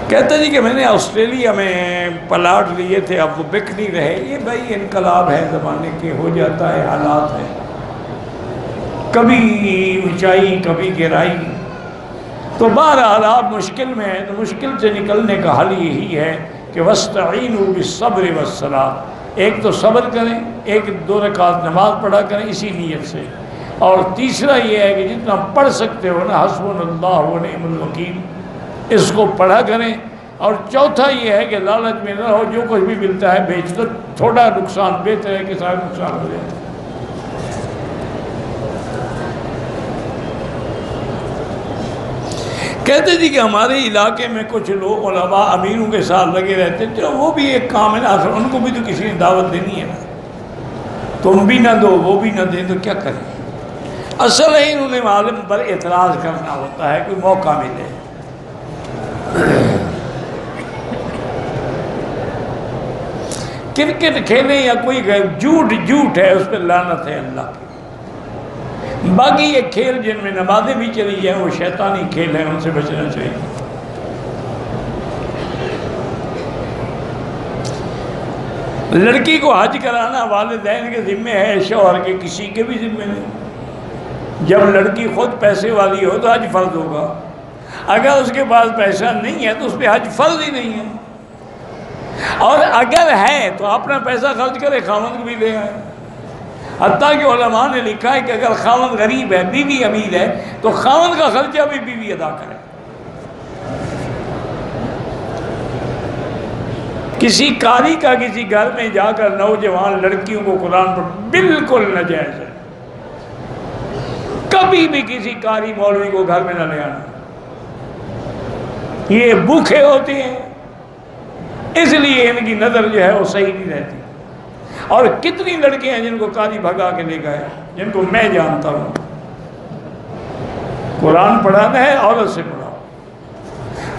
کہتے جی کہ میں نے آسٹریلیا میں پلاٹ لیے تھے، اب وہ بک نہیں رہے۔ یہ بھائی انقلاب ہے زمانے کے، ہو جاتا ہے، حالات ہے، کبھی اونچائی کبھی گہرائی۔ تو بہرحال آپ مشکل میں ہیں تو مشکل سے نکلنے کا حل یہی ہے کہ وَاسْتَعِينُوا بِالصَّبْرِ وَالصَّلَاةِ، ایک تو صبر کریں، ایک 2 رکعت نماز پڑھا کریں اسی نیت سے، اور تیسرا یہ ہے کہ جتنا پڑھ سکتے ہو نا حسبنا اللہ ونعم الوکیل، اس کو پڑھا کریں۔ اور چوتھا یہ ہے کہ لالچ میں نہ ہو، جو کچھ بھی ملتا ہے بیچ دو، تھوڑا نقصان بہتر ہے کہ سارا نقصان ہو جائے۔ کہتے جی کہ ہمارے علاقے میں کچھ لوگ علماء امیروں کے ساتھ لگے رہتے ہیں، تو وہ بھی ایک کام ہے نا، آخر ان کو بھی تو کسی نے دعوت دینی ہے نا، تم بھی نہ دو وہ بھی نہ دیں تو کیا کریں۔ اصل ہے انہوں نے عالم پر اعتراض کرنا ہوتا ہے، کوئی موقع ملے۔ کرکٹ کھیلیں یا کوئی جھوٹ ہے، اس پہ لعنت ہے اللہ کی۔ باقی یہ کھیل جن میں نمازیں بھی چلی جائیں وہ شیطانی کھیل ہیں، ان سے بچنا چاہیے۔ لڑکی کو حج کرانا والدین کے ذمہ ہے، شوہر کے کسی کے بھی ذمہ نہیں۔ جب لڑکی خود پیسے والی ہو تو حج فرض ہوگا، اگر اس کے پاس پیسہ نہیں ہے تو اس پہ حج فرض ہی نہیں ہے، اور اگر ہے تو اپنا پیسہ خرچ کرے، خاوند کو بھی لے آئے۔ حتیٰ کہ علماء نے لکھا ہے کہ اگر خاوند غریب ہے، بیوی امیر ہے، تو خاوند کا خرچہ بھی بیوی ادا کرے۔ کسی قاری کا کسی گھر میں جا کر نوجوان لڑکیوں کو قرآن پر بالکل ناجائز ہے، کبھی بھی کسی قاری مولوی کو گھر میں نہ لے آنا، یہ بھوکے ہوتے ہیں، اس لیے ان کی نظر جو ہے وہ صحیح نہیں رہتی۔ اور کتنی لڑکیاں ہیں جن کو قاضی بھگا کے لے گئے، جن کو میں جانتا ہوں۔ قرآن پڑھانا ہے عورت سے پڑھاؤ،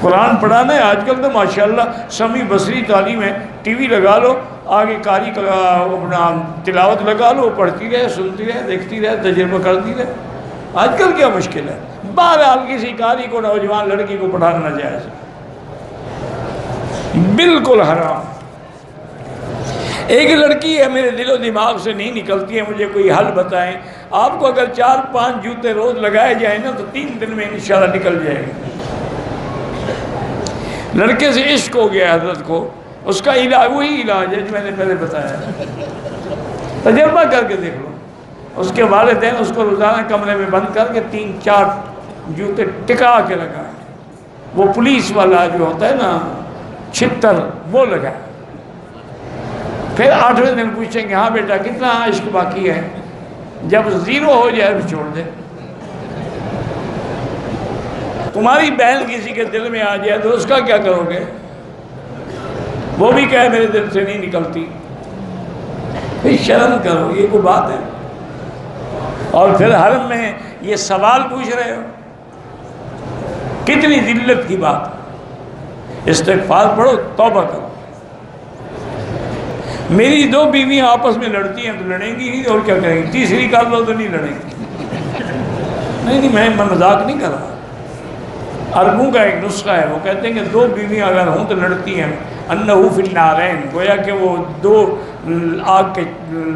قرآن پڑھانا ہے۔ آج کل تو ماشاءاللہ سمیع بصری تعلیم ہے، ٹی وی لگا لو، آگے قاری کا اپنا تلاوت لگا لو، پڑھتی رہے، سنتی رہے، دیکھتی رہے، تجربہ کرتی رہے۔ آج کل کیا مشکل ہے؟ بہرحال کسی قاری کو نوجوان لڑکی کو پڑھانا جائز ہے، بالکل حرام۔ ایک لڑکی ہے میرے دل و دماغ سے نہیں نکلتی ہے، مجھے کوئی حل بتائیں۔ آپ کو اگر 4-5 جوتے روز لگائے جائیں نا تو 3 دن میں انشاءاللہ نکل جائے گا۔ لڑکے سے عشق ہو گیا حضرت کو، اس کا علاج وہی علاج ہے جو میں نے پہلے بتایا، تجربہ کر کے دیکھ لو۔ اس کے والدین اس کو روزانہ کمرے میں بند کر کے 3-4 جوتے ٹکا کے لگائیں، وہ پولیس والا جو ہوتا ہے نا چھتر، وہ لگائیں۔ پھر 8ویں دن پوچھیں گے ہاں بیٹا کتنا عشق باقی ہے، جب 0 ہو جائے تو چھوڑ دے۔ تمہاری بہن کسی کے دل میں آ جائے تو اس کا کیا کرو گے؟ وہ بھی کہے میرے دل سے نہیں نکلتی، پھر شرم کرو، یہ کوئی بات ہے؟ اور پھر حرم میں یہ سوال پوچھ رہے ہو، کتنی ذلت کی بات۔ استغفار پڑھو، توبہ کرو۔ میری 2 بیویاں آپس میں لڑتی ہیں تو لڑیں گی ہی، اور کیا کریں گی؟ تیسری کر لو تو نہیں لڑیں گی۔ نہیں میں مذاق نہیں کر رہا، عربوں کا ایک نسخہ ہے، وہ کہتے ہیں کہ 2 بیویاں اگر ہوں تو لڑتی ہیں، انہو فی النارین، گویا کہ وہ 2 آگ کے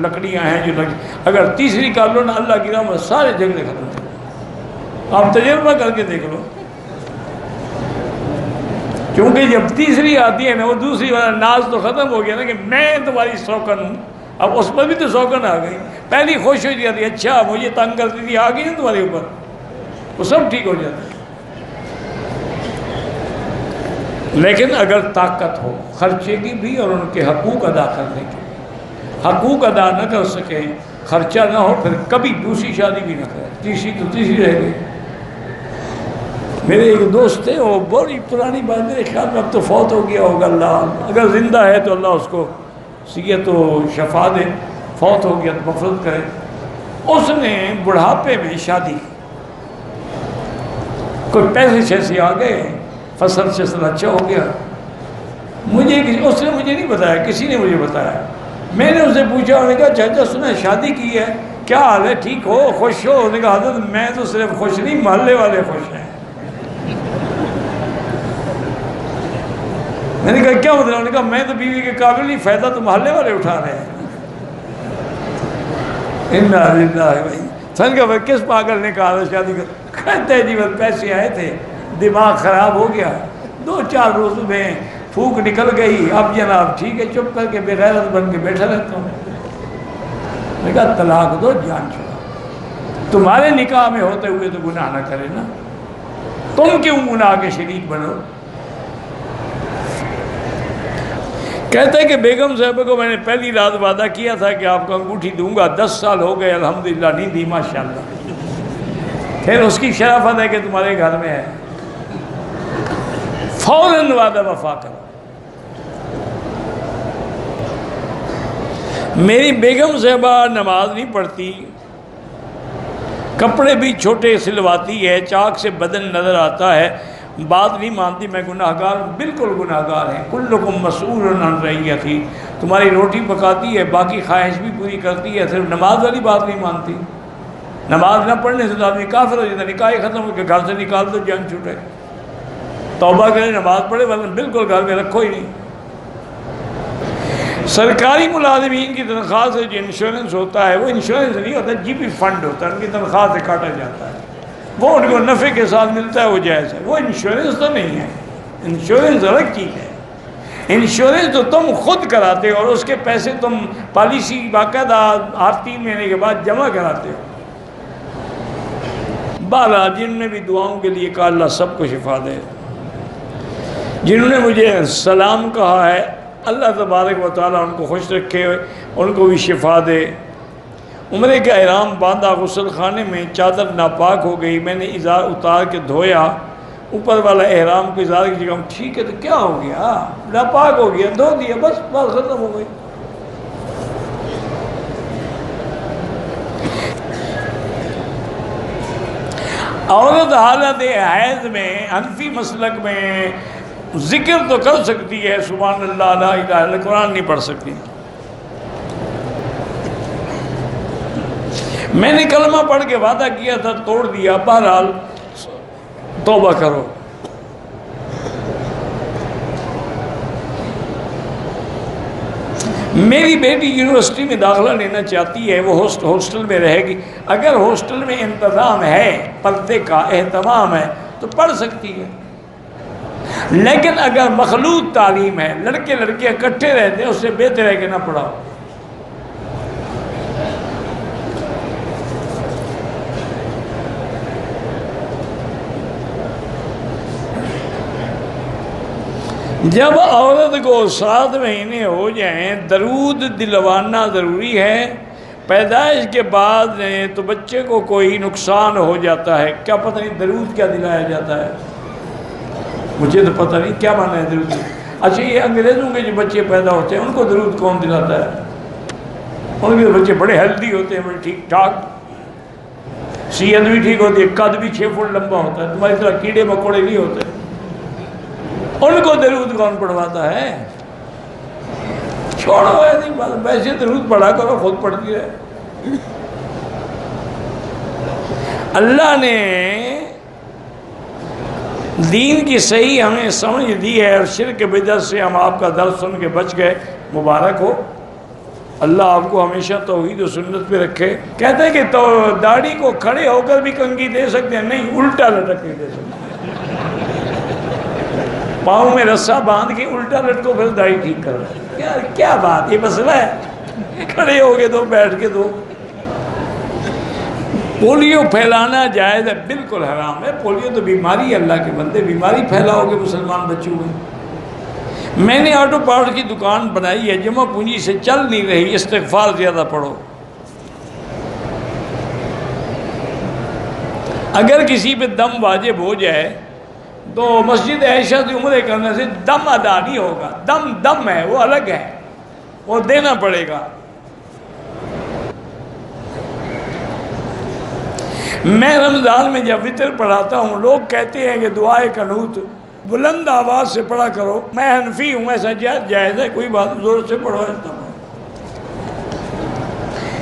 لکڑیاں ہیں جو اگر تیسری کر لو نا اللہ کی رحمت سارے جھگڑے ختم ہو جائیں۔ آپ تجربہ کر کے دیکھ لو، کیونکہ جب تیسری آتی ہے نا وہ دوسری والا ناز تو ختم ہو گیا نا کہ میں تمہاری سوکن ہوں، اب اس پر بھی تو سوکن آ گئی۔ پہلی خوش ہو جاتی، اچھا مجھے تنگ کرتی تھی، آ گئی نا تمہارے اوپر، وہ سب ٹھیک ہو جاتا ہے۔ لیکن اگر طاقت ہو خرچے کی بھی اور ان کے حقوق ادا کرنے کی، حقوق ادا نہ کر سکیں، خرچہ نہ ہو، پھر کبھی دوسری شادی بھی نہ کریں، تیسری تو تیسری رہ گئی۔ میرے ایک دوست تھے، وہ بڑی پرانی بات، میرے خیال میں اب تو فوت ہو گیا ہوگا، اللہ اگر زندہ ہے تو اللہ اس کو صحت و شفا دے، فوت ہو گیا تو مغفرت کرے۔ اس نے بڑھاپے میں شادی کی، کوئی پیسے شیسے آ گئے، فصل شصل اچھا ہو گیا۔ اس نے مجھے نہیں بتایا، کسی نے مجھے بتایا۔ میں نے اسے پوچھا، انہوں نے کہا چاچا سنا شادی کی ہے، کیا حال ہے، ٹھیک ہو، خوش ہو؟ انہوں نے کہا حضرت میں تو صرف خوش نہیں، محلے والے خوش ہیں۔ میں نے کہا کیا مطلب؟ انہوں نے کہا میں تو بیوی کے قابل نہیں، فائدہ تو محلے والے اٹھا رہے ہیں۔ میں نے کہا کس پاگل نے کہا تھا شادی کر؟ کہتے ہیں جی بس پیسے آئے تھے، دماغ خراب ہو گیا، 2-4 روز میں پھونک نکل گئی، اب جناب ٹھیک ہے، چپ کر کے بغیرت بن کے بیٹھا رہتا ہوں۔ میں نے کہا طلاق دو، جان چھوڑا، تمہارے نکاح میں ہوتے ہوئے تو گناہ نہ کرے نا، تم کیوں گناہ کے شریک بنو؟ کہتے ہیں کہ بیگم صاحبہ کو میں نے پہلی رات وعدہ کیا تھا کہ آپ کو انگوٹھی دوں گا، 10 سال ہو گئے الحمدللہ نہیں دی ماشاءاللہ۔ پھر اس کی شرافت ہے کہ تمہارے گھر میں ہے، فوراً وعدہ وفا کرو۔ میری بیگم صاحبہ نماز نہیں پڑھتی، کپڑے بھی چھوٹے سلواتی ہے، چاک سے بدن نظر آتا ہے، بات نہیں مانتی، میں گناہگار ہوں، بالکل گناہگار ہیں، کلکم مسئول عن رعیتہ، تمہاری روٹی پکاتی ہے، باقی خواہش بھی پوری کرتی ہے، صرف نماز والی بات نہیں مانتی۔ نماز نہ پڑھنے سے تو آدمی کافر ہو جاتا ہے، نکاح ختم ہو کے گھر سے نکال دو، جان چھوٹے، توبہ کرے نماز پڑھے، ورنہ بالکل گھر میں رکھو ہی نہیں۔ سرکاری ملازمین کی تنخواہ سے جو انشورنس ہوتا ہے وہ انشورنس نہیں ہوتا، جی پی فنڈ ہوتا ہے، ان کی تنخواہ سے کاٹا جاتا ہے، وہ ان کو نفع کے ساتھ ملتا ہے، وہ جائز ہے، وہ انشورنس تو نہیں ہے، انشورنس الگ چیز ہے۔ انشورنس تو تم خود کراتے ہو اور اس کے پیسے تم پالیسی باقاعدہ ہر 3 مہینے کے بعد جمع کراتے ہو۔ بہرحال جن نے بھی دعاؤں کے لیے کہا اللہ سب کو شفا دے، جنہوں نے مجھے سلام کہا ہے اللہ تبارک و تعالیٰ ان کو خوش رکھے، ان کو بھی شفا دے۔ عمرے کا احرام باندھا، غسل خانے میں چادر ناپاک ہو گئی، میں نے ازار اتار کے دھویا، اوپر والا احرام کو ازار کی جگہ، ٹھیک ہے تو کیا ہو گیا، ناپاک ہو گیا، دھو دیا، بس بات ختم ہو گئی۔ عورت حالت حیض میں حنفی مسلک میں ذکر تو کر سکتی ہے، سبحان اللہ لا الہ الا اللہ، قرآن نہیں پڑھ سکتی۔ میں نے کلمہ پڑھ کے وعدہ کیا تھا، توڑ دیا، بہرحال توبہ کرو۔ میری بیٹی یونیورسٹی میں داخلہ لینا چاہتی ہے، وہ ہاسٹل میں رہے گی، اگر ہاسٹل میں انتظام ہے، پردے کا اہتمام ہے تو پڑھ سکتی ہے، لیکن اگر مخلوط تعلیم ہے، لڑکے لڑکیاں اکٹھے رہتے ہیں، اس سے بہتر ہے کہ نہ پڑھاؤ۔ جب عورت کو 7 مہینے ہو جائیں درود دلوانا ضروری ہے، پیدائش کے بعد تو بچے کو کوئی نقصان ہو جاتا ہے، کیا پتہ نہیں درود کیا دلایا جاتا ہے، مجھے تو پتہ نہیں کیا معنی ہے درود۔ اچھا یہ انگریزوں کے جو بچے پیدا ہوتے ہیں ان کو درود کون دلاتا ہے؟ ان کے بچے بڑے ہیلدی ہوتے ہیں، بڑے ٹھیک ٹھاک، صحت بھی ٹھیک ہوتی ہے، قد بھی 6 فٹ لمبا ہوتا ہے، تمہاری طرح کیڑے مکوڑے نہیں ہوتے، ان کو درود کون پڑھواتا ہے؟ چھوڑو ایسی بات، ویسے درود پڑھا کرو، خود پڑھتی ہے۔ اللہ نے دین کی صحیح ہمیں سمجھ دی ہے، اور شرک بدعت سے ہم آپ کا درس سن کے بچ گئے، مبارک ہو، اللہ آپ کو ہمیشہ توحید و سنت پہ رکھے۔ کہتے ہیں کہ تو داڑھی کو کھڑے ہو کر بھی کنگھی دے سکتے ہیں، نہیں، الٹا لٹک کے دے سکتے ہیں، پاؤں میں رسا باندھ کے الٹا لٹکو، پھر داڑھی ٹھیک کر رہا ہے، کیا بات، یہ مسئلہ ہے، کھڑے ہو کے دو، بیٹھ کے دو۔ پولیو پھیلانا جائز ہے؟ بالکل حرام ہے، پولیو تو بیماری ہے، اللہ کے بندے بیماری پھیلاؤ گے مسلمان بچوں میں۔ میں نے آٹو پارٹ کی دکان بنائی ہے، جمع پونجی سے چل نہیں رہی، استغفار زیادہ پڑھو۔ اگر کسی پہ دم واجب ہو جائے تو مسجد عائشہ سے عمرے کرنے سے دم ادا نہیں ہوگا، دم ہے، وہ الگ ہے، وہ دینا پڑے گا۔ میں رمضان میں جب وتر پڑھاتا ہوں، لوگ کہتے ہیں کہ دعائے قنوت بلند آواز سے پڑھا کرو، میں حنفی ہوں، ایسا جائز ہے، کوئی بات زور سے پڑھو، ایسا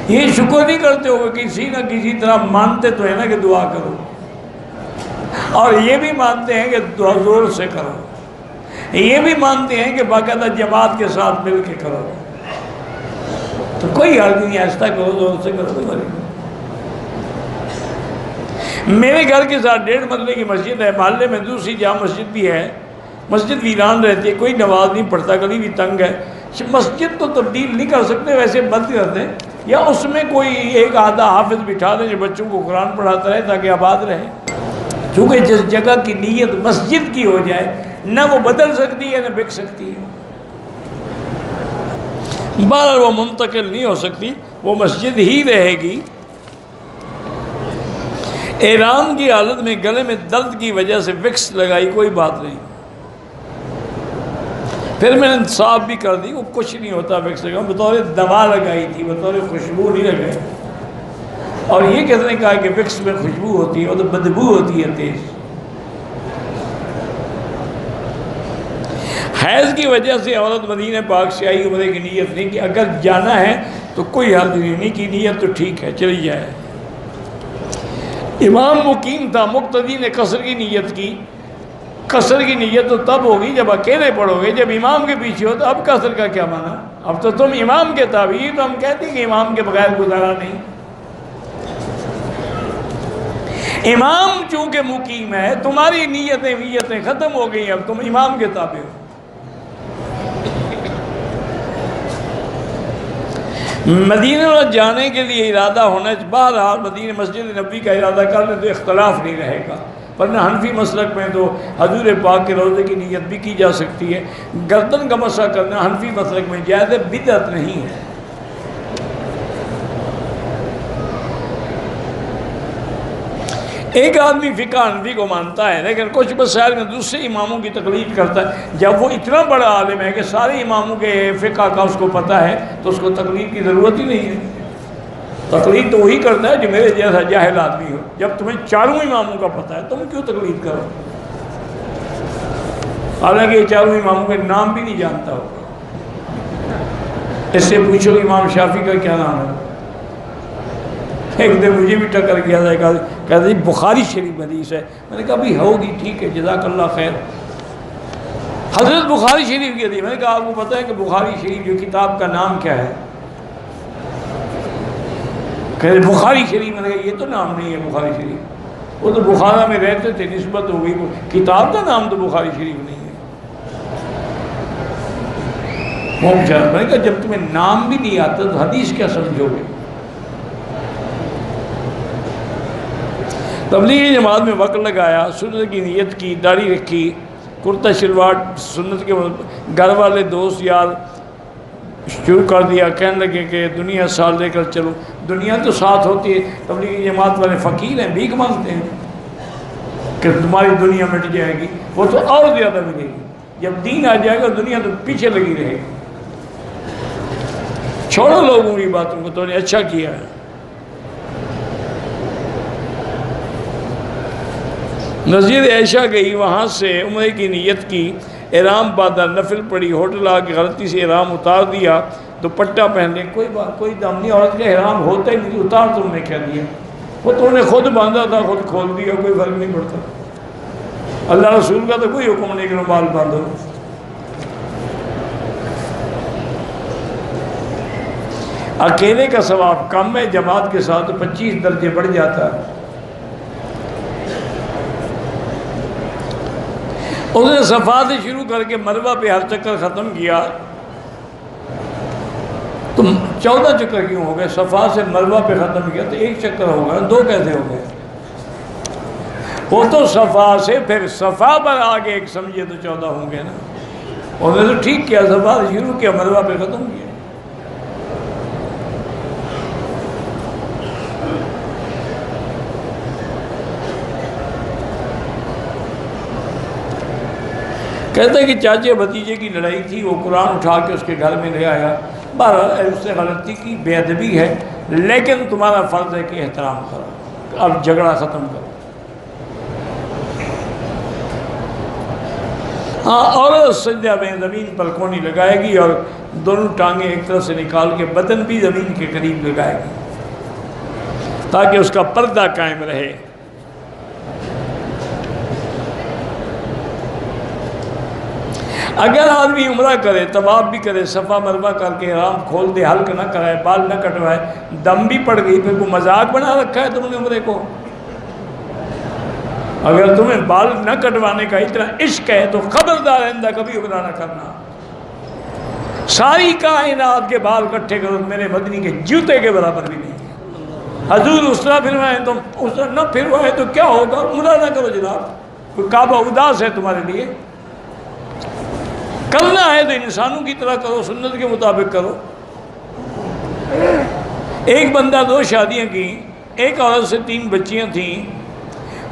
یہ شکر نہیں کرتے ہو کہ کسی نہ کسی طرح مانتے تو ہے نا کہ دعا کرو، اور یہ بھی مانتے ہیں کہ دعا زور سے کرو، یہ بھی مانتے ہیں کہ باقاعدہ جماعت کے ساتھ مل کے کرو، تو کوئی حال نہیں، ایسا کرو تو سے کرو تو کرو۔ میرے گھر کے ساتھ 1.5 مرلے کی مسجد ہے، محلے میں دوسری جامع مسجد بھی ہے، مسجد ویران رہتی ہے، کوئی نماز نہیں پڑھتا، گلی بھی تنگ ہے۔ مسجد تو تبدیل نہیں کر سکتے، ویسے بند کر دیں، یا اس میں کوئی ایک آدھا حافظ بٹھا دیں جو بچوں کو قرآن پڑھاتا رہے تاکہ آباد رہے۔ چونکہ جس جگہ کی نیت مسجد کی ہو جائے، نہ وہ بدل سکتی ہے نہ بک سکتی ہے، بہرحال وہ منتقل نہیں ہو سکتی، وہ مسجد ہی رہے گی۔ احرام کی حالت میں گلے میں درد کی وجہ سے وکس لگائی، کوئی بات نہیں، پھر میں نے صاف بھی کر دی، وہ کچھ نہیں ہوتا وکس لگا، بطور دوا لگائی تھی، بطور خوشبو نہیں لگائی۔ اور یہ کس نے کہا کہ وکس میں خوشبو ہوتی ہے، وہ تو بدبو ہوتی ہے تیز۔ حیض کی وجہ سے عورت مدینہ پاک سے آئی، عمرے کی نیت نہیں کی، اگر جانا ہے تو کوئی حرج نہیں کی، نیت تو ٹھیک ہے، چلی جائے۔ امام مقیم تھا، مقتدی نے قصر کی نیت کی، قصر کی نیت تو تب ہوگی جب اکیلے پڑھو گے، جب امام کے پیچھے ہو تو اب قصر کا کیا معنی؟ اب تو تم امام کے تابعی، تو ہم کہتے ہیں کہ امام کے بغیر گزارا نہیں۔ امام چونکہ مقیم ہے، تمہاری نیتیں ختم ہو گئی، اب تم امام کے تابع ہو۔ مدینہ جانے کے لیے ارادہ ہونا، بہرحال مدینہ مسجد نبوی کا ارادہ کر لیں تو اختلاف نہیں رہے گا، ورنہ حنفی مسلک میں تو حضور پاک کے روضے کی نیت بھی کی جا سکتی ہے، گردن کا مسح کرنا حنفی مسلک میں جائز ہے، بدعت نہیں ہے۔ ایک آدمی فقہ حنفی کو مانتا ہے لیکن کچھ مسائل میں دوسرے اماموں کی تقلید کرتا ہے، جب وہ اتنا بڑا عالم ہے کہ سارے اماموں کے فقہ کا اس کو پتہ ہے تو اس کو تقلید کی ضرورت ہی نہیں ہے۔ تقلید تو وہی کرتا ہے جو میرے جیسا جاہل آدمی ہو، جب تمہیں چاروں اماموں کا پتہ ہے تم کیوں تقلید کرو؟ حالانکہ یہ چاروں اماموں کے نام بھی نہیں جانتا ہو۔ اس سے پوچھو کہ امام شافعی کا کیا نام ہے؟ ایک دن مجھے بھی ٹکر گیا تھا، کہتا جی بخاری شریف حدیث ہے، میں نے کہا بھی ہوگی، ٹھیک ہے، جزاک اللہ خیر، حضرت بخاری شریف کی حدیث۔ میں نے کہا آپ کو پتہ ہے کہ بخاری شریف جو کتاب کا نام کیا ہے؟ کہتے بخاری شریف۔ میں نے کہا یہ تو نام نہیں ہے بخاری شریف، وہ تو بخارا میں رہتے تھے، نسبت ہو گئی، کتاب کا نام تو بخاری شریف نہیں ہے۔ میں نے کہا جب تمہیں نام بھی نہیں آتا تو حدیث کیا سمجھو گے؟ تبلیغی جماعت میں وقت لگایا، سنت کی نیت کی، داڑھی رکھی، کرتا شلوار سنت کے، گھر والے دوست یار شروع کر دیا، کہنے لگے کہ دنیا ساتھ لے کر چلو۔ دنیا تو ساتھ ہوتی ہے، تبلیغی جماعت والے فقیر ہیں، بھیک مانگتے ہیں کہ تمہاری دنیا مٹ جائے گی، وہ تو اور زیادہ ملے گی، جب دین آ جائے گا دنیا تو پیچھے لگی رہے گی۔ چھوڑو لوگوں کی باتوں کو، تو نے اچھا کیا ہے۔ مسجد عائشہ گئی، وہاں سے عمرے کی نیت کی، احرام باندھا، نفل پڑھی، ہوٹل آ کے غلطی سے احرام اتار دیا، دوپٹہ پہن لے، کوئی بات، کوئی دم نہیں، عورت کا احرام ہوتا ہی نہیں، اتار تم نے کیا دیا، وہ تم نے خود باندھا تھا، خود کھول دیا، کوئی فرق نہیں پڑتا۔ اللہ رسول کا تو کوئی حکم نہیں کہ رومال باندھو۔ اکیلے کا ثواب کم ہے، جماعت کے ساتھ 25 درجے بڑھ جاتا ہے۔ اس نے صفا سے شروع کر کے مروہ پہ ہر چکر ختم کیا، تو 14 چکر کیوں ہو گئے؟ صفا سے مروہ پہ ختم کیا تو ایک چکر ہو گیا، 2 کیسے ہو گئے؟ وہ تو صفا سے پھر صفا پر آگے ایک سمجھے تو 14 ہوں گے نا۔ اور میں تو ٹھیک کیا، صفا سے شروع کیا، مروہ پہ ختم کیا۔ کہتا ہے کہ چاچے بھتیجے کی لڑائی تھی، وہ قرآن اٹھا کے اس کے گھر میں لے آیا، بہرحال اس سے غلطی کی، بے ادبی ہے، لیکن تمہارا فرض ہے کہ احترام کرو، اب جھگڑا ختم کرو۔ ہاں، اور سجدہ میں زمین پر کونی لگائے گی اور دونوں ٹانگیں ایک طرف سے نکال کے بدن بھی زمین کے قریب لگائے گی تاکہ اس کا پردہ قائم رہے۔ اگر آدمی عمرہ کرے، طواف بھی کرے، صفا مروہ کر کے احرام کھول دے، حلق نہ کرائے، بال نہ کٹوائے، دم بھی پڑ گئی، پھر کوئی مذاق بنا رکھا ہے تم نے عمرے کو؟ اگر تمہیں بال نہ کٹوانے کا اتنا عشق ہے تو خبردار آئندہ کبھی عمرہ نہ کرنا۔ ساری کائنات کے بال کٹھے کرو، میرے مدنی کے جوتے کے برابر بھی نہیں۔ حضور اسرا پھروائیں تو اسرا نہ پھروائے تو کیا ہوگا؟ عمرہ نہ کرو جناب، کوئی کعبہ اداس ہے تمہارے لیے؟ کرنا ہے تو انسانوں کی طرح کرو، سنت کے مطابق کرو۔ ایک بندہ 2 شادیاں کی، ایک عورت سے 3 بچیاں تھیں،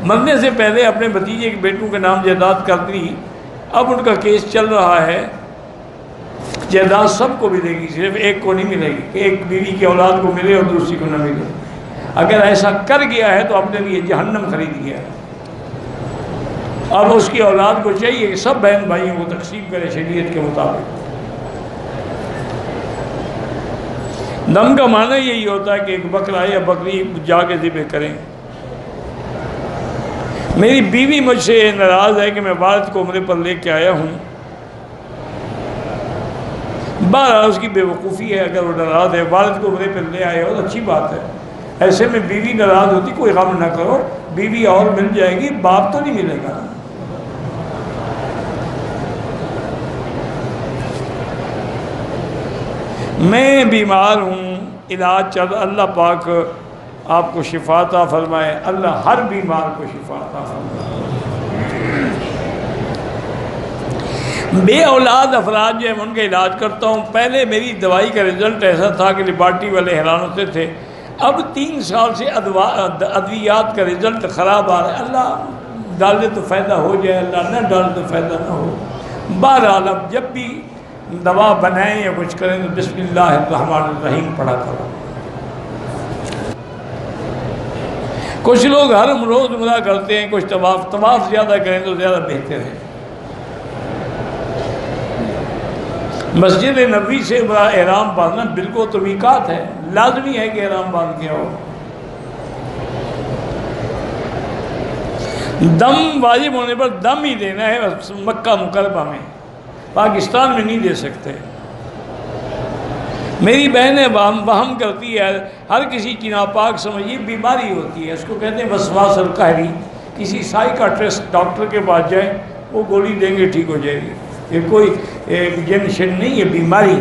مرنے سے پہلے اپنے بھتیجے کے بیٹوں کے نام جائیداد کر دی۔ اب ان کا کیس چل رہا ہے، جائیداد سب کو ملے گی، صرف ایک کو نہیں ملے گی کہ ایک بیوی کی اولاد کو ملے اور دوسری کو نہ ملے۔ اگر ایسا کر گیا ہے تو اپنے لیے جہنم خرید گیا ہے۔ اب اس کی اولاد کو چاہیے کہ سب بہن بھائیوں کو تقسیم کرے شریعت کے مطابق۔ دم کا معنی یہی ہوتا ہے کہ ایک بکرا یا بکری جا کے ذبح کریں۔ میری بیوی مجھ سے ناراض ہے کہ میں والد کو عمرے پر لے کے آیا ہوں۔ بہرحال اس کی بے وقوفی ہے، اگر وہ ناراض ہے، والد کو عمرے پر لے آئے ہو تو اچھی بات ہے۔ ایسے میں بیوی ناراض ہوتی، کوئی غم نہ کرو، بیوی اور مل جائے گی، باپ تو نہیں ملے گا۔ میں بیمار ہوں، علاج چل، اللہ پاک آپ کو شفا عطا فرمائے، اللہ ہر بیمار کو شفا عطا فرمائے۔ بے اولاد افراد جو ہے ان کا علاج کرتا ہوں۔ پہلے میری دوائی کا رزلٹ ایسا تھا کہ لیبارٹری والے حیران ہوتے تھے، اب 3 سال سے ادویات کا رزلٹ خراب آ رہا ہے۔ اللہ ڈال دے تو فائدہ ہو جائے، اللہ نہ ڈال تو فائدہ نہ ہو۔ بہرحال اب جب بھی دوا بنائیں یا کچھ کریں تو بسم اللہ الرحمن الرحیم پڑھا کرو۔ کچھ لوگ ہر روز عمرہ کرتے ہیں، کچھ طواف زیادہ کریں تو زیادہ بہتر ہے۔ مسجد نبوی سے احرام باندھنا بالکل تو میقات ہے، لازمی ہے کہ احرام باندھ کے آؤ۔ دم واجب ہونے پر دم ہی دینا ہے مکہ مکرمہ میں، پاکستان میں نہیں دے سکتے۔ میری بہنیں وہم کرتی ہے، ہر کسی کی ناپاک سمجھی بیماری ہوتی ہے، اس کو کہتے ہیں وسواس القہری۔ کسی سائیکاٹرسٹ ڈاکٹر کے پاس جائیں، وہ گولی دیں گے، ٹھیک ہو جائے گی۔ یہ کوئی جن شن نہیں ہے، بیماری۔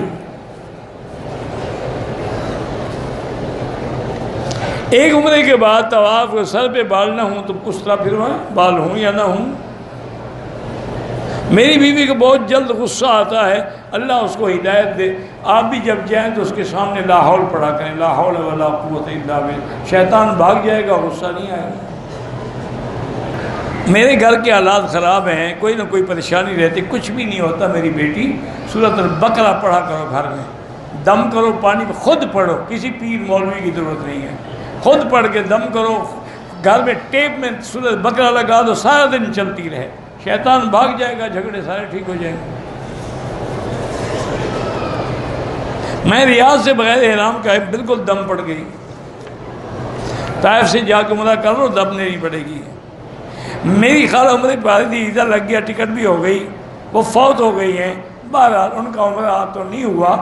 ایک عمرے کے بعد طواف سر پہ بال نہ ہوں تو اس طرح پھروائیں، بال ہوں یا نہ ہوں۔ میری بیوی کو بہت جلد غصہ آتا ہے، اللہ اس کو ہدایت دے۔ آپ بھی جب جائیں تو اس کے سامنے لا حول پڑھا کریں، لا حول ولا قوت الا باللہ، شیطان بھاگ جائے گا، غصہ نہیں آئے گا۔ میرے گھر کے حالات خراب ہیں، کوئی نہ کوئی پریشانی رہتی، کچھ بھی نہیں ہوتا۔ میری بیٹی سورۃ البقرہ پڑھا کرو گھر میں، دم کرو پانی میں، خود پڑھو، کسی پیر مولوی کی ضرورت نہیں ہے، خود پڑھ کے دم کرو۔ گھر میں ٹیپ میں سورۃ البقرہ لگا دو، سارا دن چلتی رہے، شیطان بھاگ جائے گا، جھگڑے سارے ٹھیک ہو جائیں گے۔ میں ریاض سے بغیر احرام کا بالکل دم پڑ گئی، طائف سے جا کے عمرہ کر لو، دم نہیں پڑے گی۔ میری خالہ عمرے پہ آ رہی تھی، ویزا لگ گیا، ٹکٹ بھی ہو گئی، وہ فوت ہو گئی ہیں۔ بہرحال ان کا عمرہ تو نہیں ہوا،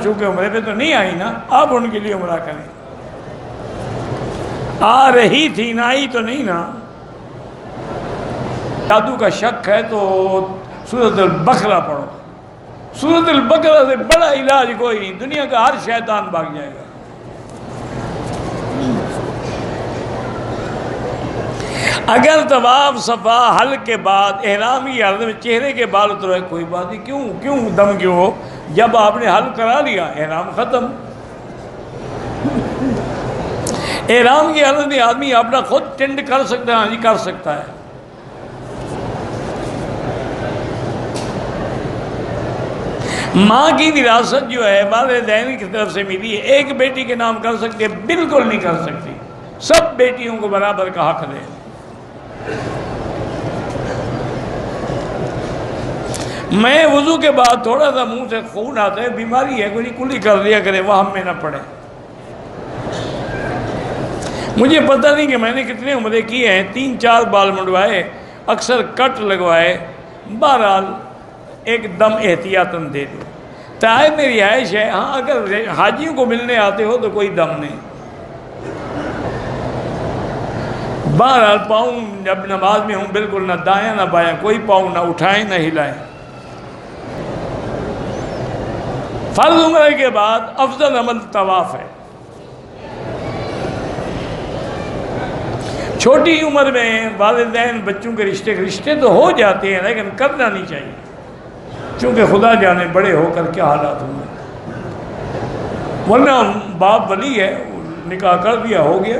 چونکہ عمرے پہ تو نہیں آئی نا، اب ان کے لیے عمرہ کریں۔ آ رہی تھی نہ آئی تو نہیں نا۔ جادو کا شک ہے تو سورۃ البقرہ پڑھو، سورۃ البقرہ سے بڑا علاج کوئی نہیں، دنیا کا ہر شیطان بھاگ جائے گا۔ اگر طواف صفا حلق کے بعد احرامی حالت میں چہرے کے بال اتروائے کوئی بات نہیں، کیوں دم کیوں ہو؟ جب آپ نے حلق کرا لیا احرام ختم۔ احرام کی حالت میں آدمی اپنا خود ٹینڈ کر سکتا ہے، ہاں جی کر سکتا ہے۔ ماں کی وراثت جو ہے والدین کی طرف سے ملی ہے، ایک بیٹی کے نام کر سکتی ہے؟ بالکل نہیں کر سکتی، سب بیٹیوں کو برابر کا حق دے۔ میں وضو کے بعد تھوڑا سا منہ سے خون آتا ہے، بیماری ہے کوئی، کلی کر دیا کرے، وہم میں نہ پڑے۔ مجھے پتہ نہیں کہ میں نے کتنے عمرے کیے ہیں، 3-4 بال منڈوائے، اکثر کٹ لگوائے۔ بہرحال ایک دم احتیاطاً دے دو۔ تائب میں رہائش ہے، ہاں اگر حاجیوں کو ملنے آتے ہو تو کوئی دم نہیں۔ بہرحال پاؤں جب نماز میں ہوں بالکل نہ دایاں نہ بایاں، کوئی پاؤں نہ اٹھائیں نہ ہلائیں۔ فرض عمرہ کے بعد افضل عمل طواف ہے۔ چھوٹی عمر میں والدین بچوں کے رشتے تو ہو جاتے ہیں لیکن کرنا نہیں چاہیے، چونکہ خدا جانے بڑے ہو کر کیا حالات ہوں گے۔ ورنہ باپ ولی ہے، نکاح کر دیا ہو گیا۔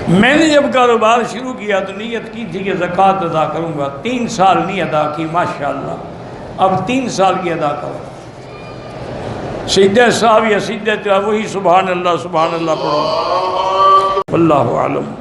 میں نے جب کاروبار شروع کیا تو نیت کی تھی کہ زکوٰۃ ادا کروں گا، 3 سال نہیں ادا کی، ماشاءاللہ اب 3 سال کی ادا کرو۔ سجدہ صاحب یا سجدہ وہی سبحان اللہ پڑھو۔ واللہ اعلم۔